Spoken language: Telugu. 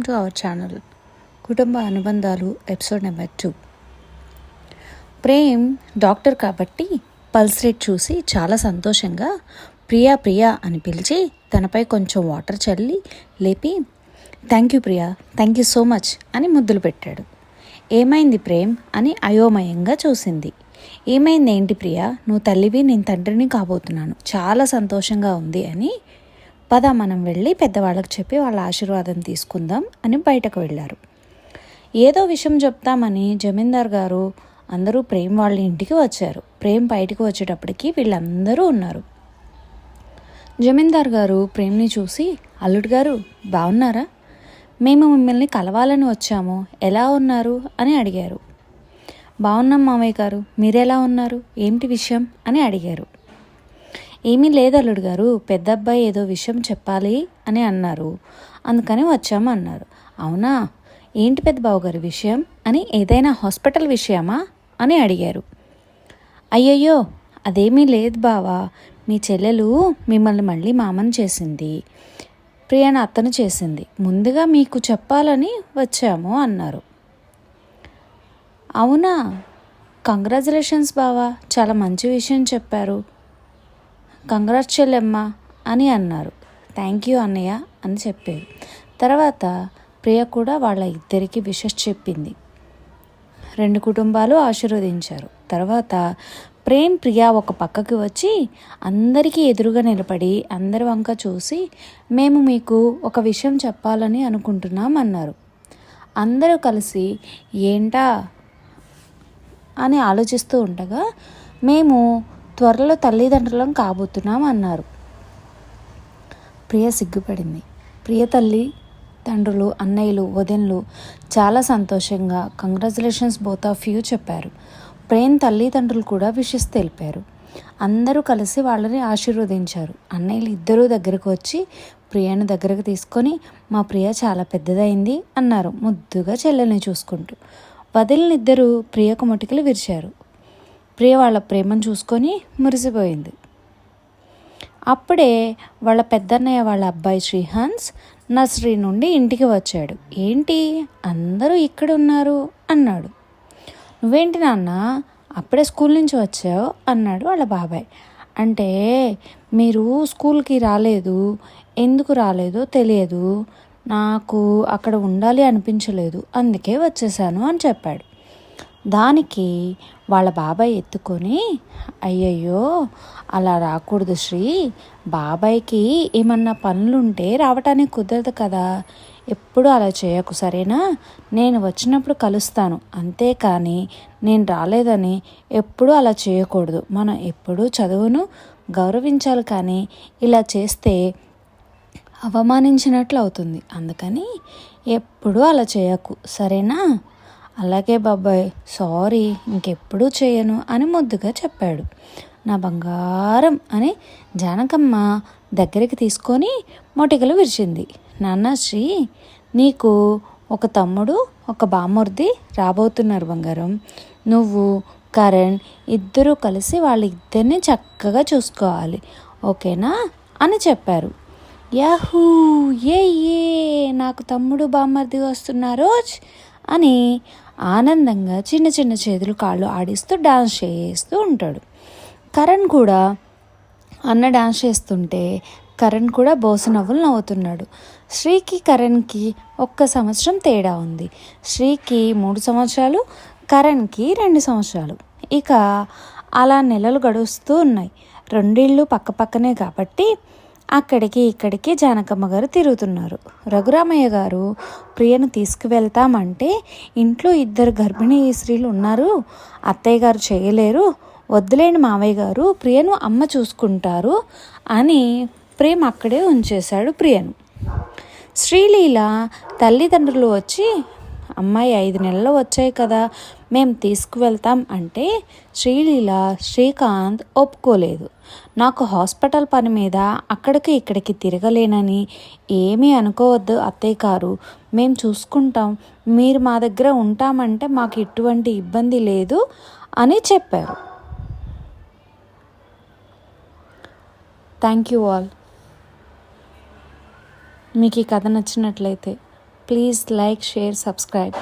టు అవర్ ఛానల్ కుటుంబ అనుబంధాలు ఎపిసోడ్ నెంబర్ 2. ప్రేమ్ డాక్టర్ కాబట్టి పల్స్ రేట్ చూసి చాలా సంతోషంగా ప్రియా ప్రియా అని పిలిచి తనపై కొంచెం వాటర్ చల్లి లేపి thank you Priya, thank you so much అని ముద్దులు పెట్టాడు. ఏమైంది ప్రేమ్ అని అయోమయంగా చూసింది. ఏమైంది ఏంటి ప్రియా, నువ్వు తల్లివి, నేను తండ్రిని కాబోతున్నాను, చాలా సంతోషంగా ఉంది అని. పద మనం వెళ్ళి పెద్దవాళ్ళకి చెప్పి వాళ్ళ ఆశీర్వాదం తీసుకుందాం అని బయటకు వెళ్ళారు. ఏదో విషయం చెప్తామని జమీందార్ గారు అందరూ ప్రేమ్ వాళ్ళ ఇంటికి వచ్చారు. ప్రేమ్ బయటకు వచ్చేటప్పటికి వీళ్ళందరూ ఉన్నారు. జమీందార్ గారు ప్రేమ్ని చూసి, అల్లుడు గారు బాగున్నారా, మేము మిమ్మల్ని కలవాలని వచ్చాము, ఎలా ఉన్నారు అని అడిగారు. బాగున్నాం మామయ్య గారు, మీరెలా ఉన్నారు, ఏంటి విషయం అని అడిగారు. ఏమీ లేదు అల్లుడు గారు, పెద్ద అబ్బాయి ఏదో విషయం చెప్పాలి అని అన్నారు, అందుకని వచ్చాము అన్నారు. అవునా, ఏంటి పెద్ద బావగారి విషయం అని, ఏదైనా హాస్పిటల్ విషయమా అని అడిగారు. అయ్యయ్యో అదేమీ లేదు బావా, మీ చెల్లెలు మిమ్మల్ని మళ్ళీ మామని చేసింది, ప్రియాని అత్తను చేసింది, ముందుగా మీకు చెప్పాలని వచ్చాము అన్నారు. అవునా, కంగ్రాచులేషన్స్ బావా, చాలా మంచి విషయం చెప్పారు, కంగ్రాట్స్ చెల్లెమ్మ అని అన్నారు. థ్యాంక్ యూ అన్నయ్య అని చెప్పారు. తర్వాత ప్రియ కూడా వాళ్ళ ఇద్దరికి విషెస్ చెప్పింది. 2 కుటుంబాలు ఆశీర్వదించారు. తర్వాత ప్రేమ్ ప్రియ ఒక పక్కకి వచ్చి అందరికీ ఎదురుగా నిలబడి అందరి వంక చూసి, మేము మీకు ఒక విషయం చెప్పాలని అనుకుంటున్నాం అన్నారు. అందరూ కలిసి ఏంటా అని ఆలోచిస్తూ ఉండగా, మేము త్వరలో తల్లిదండ్రులం కాబోతున్నాం అన్నారు. ప్రియ సిగ్గుపడింది. ప్రియ తల్లి తండ్రులు, అన్నయ్యలు, వదినలు చాలా సంతోషంగా కంగ్రాచులేషన్స్ బోత్ ఆఫ్ యూ చెప్పారు. ప్రేమ్ తల్లిదండ్రులు కూడా విషెస్ తెలిపారు. అందరూ కలిసి వాళ్ళని ఆశీర్వదించారు. అన్నయ్యలు ఇద్దరూ దగ్గరకు వచ్చి ప్రియను దగ్గరకు తీసుకొని, మా ప్రియ చాలా పెద్దదైంది అన్నారు ముద్దుగా చెల్లెల్ని చూసుకుంటూ. వదిలినిద్దరూ ప్రియకు ముటికలు విరిచారు. ప్రియ వాళ్ళ ప్రేమను చూసుకొని మురిసిపోయింది. అప్పుడే వాళ్ళ పెద్దన్నయ్య వాళ్ళ అబ్బాయి శ్రీహాన్స్ నర్సరీ నుండి ఇంటికి వచ్చాడు. ఏంటి అందరూ ఇక్కడ ఉన్నారు అన్నాడు. నువ్వేంటి నాన్న అప్పుడే స్కూల్ నుంచి వచ్చావు అన్నాడు వాళ్ళ బాబాయ్. అంటే మీరు స్కూల్కి రాలేదు, ఎందుకు రాలేదో తెలియదు, నాకు అక్కడ ఉండాలి అనిపించలేదు, అందుకే వచ్చేసాను అని చెప్పాడు. దానికి వాళ్ళ బాబాయ్ ఎత్తుకొని, అయ్యయ్యో అలా రాకూడదు శ్రీ, బాబాయ్కి ఏమన్నా పనులుంటే రావటానికి కుదరదు కదా, ఎప్పుడు అలా చేయకు సరేనా, నేను వచ్చినప్పుడు కలుస్తాను, అంతేకాని నేను రాలేదని ఎప్పుడూ అలా చేయకూడదు, మనం ఎప్పుడూ చదువును గౌరవించాలి, కానీ ఇలా చేస్తే అవమానించినట్లు అవుతుంది, అందుకని ఎప్పుడూ అలా చేయకు సరేనా. అలాగే బాబాయ్, సారీ, ఇంకెప్పుడూ చేయను అని ముద్దుగా చెప్పాడు. నా బంగారం అని జానకమ్మ దగ్గరికి తీసుకొని మొటికలు విరిచింది. నాన్న శ్రీ, నీకు ఒక తమ్ముడు ఒక బామ్మర్ది రాబోతున్నారు బంగారం, నువ్వు కరణ్ ఇద్దరూ కలిసి వాళ్ళిద్దరిని చక్కగా చూసుకోవాలి, ఓకేనా అని చెప్పారు. యాహూ, ఏ నాకు తమ్ముడు బామ్మర్ది వస్తున్నారు అని ఆనందంగా చిన్న చిన్న చేతులు కాళ్ళు ఆడిస్తూ డాన్స్ చేస్తూ ఉంటాడు. కరణ్ కూడా అన్న డాన్స్ చేస్తుంటే కరణ్ కూడా బోసు నవ్వులు నవ్వుతున్నాడు. శ్రీకి కరణ్కి 1 సంవత్సరం తేడా ఉంది. శ్రీకి 3 సంవత్సరాలు, కరణ్కి 2 సంవత్సరాలు. ఇక అలా నెలలు గడుస్తూ ఉన్నాయి. 2 ఇళ్ళు పక్క పక్కనే కాబట్టి అక్కడికి ఇక్కడికి జానకమ్మ గారు తిరుగుతున్నారు. రఘురామయ్య గారు ప్రియను తీసుకువెళ్తామంటే, ఇంట్లో 2 గర్భిణీ స్త్రీలు ఉన్నారు, అత్తయ్య గారు చేయలేరు, వద్దులేని మావయ్య గారు, ప్రియను అమ్మ చూసుకుంటారు అని ప్రేమ అక్కడే ఉంచేశాడు ప్రియను. శ్రీలీల తల్లిదండ్రులు వచ్చి, అమ్మాయి 5 నెలలు వచ్చాయి కదా, మేము తీసుకువెళ్తాం అంటే శ్రీలీల శ్రీకాంత్ ఒప్పుకోలేదు. నాకు హాస్పిటల్ పని మీద అక్కడికి ఇక్కడికి తిరగలేనని ఏమీ అనుకోవద్దు అత్తయ్య గారు, మేము చూసుకుంటాం, మీరు మా దగ్గర ఉంటామంటే మాకు ఎటువంటి ఇబ్బంది లేదు అని చెప్పారు. Thank you all. మీకు ఈ కథ నచ్చినట్లయితే ప్లీజ్ లైక్, షేర్, సబ్స్క్రైబ్.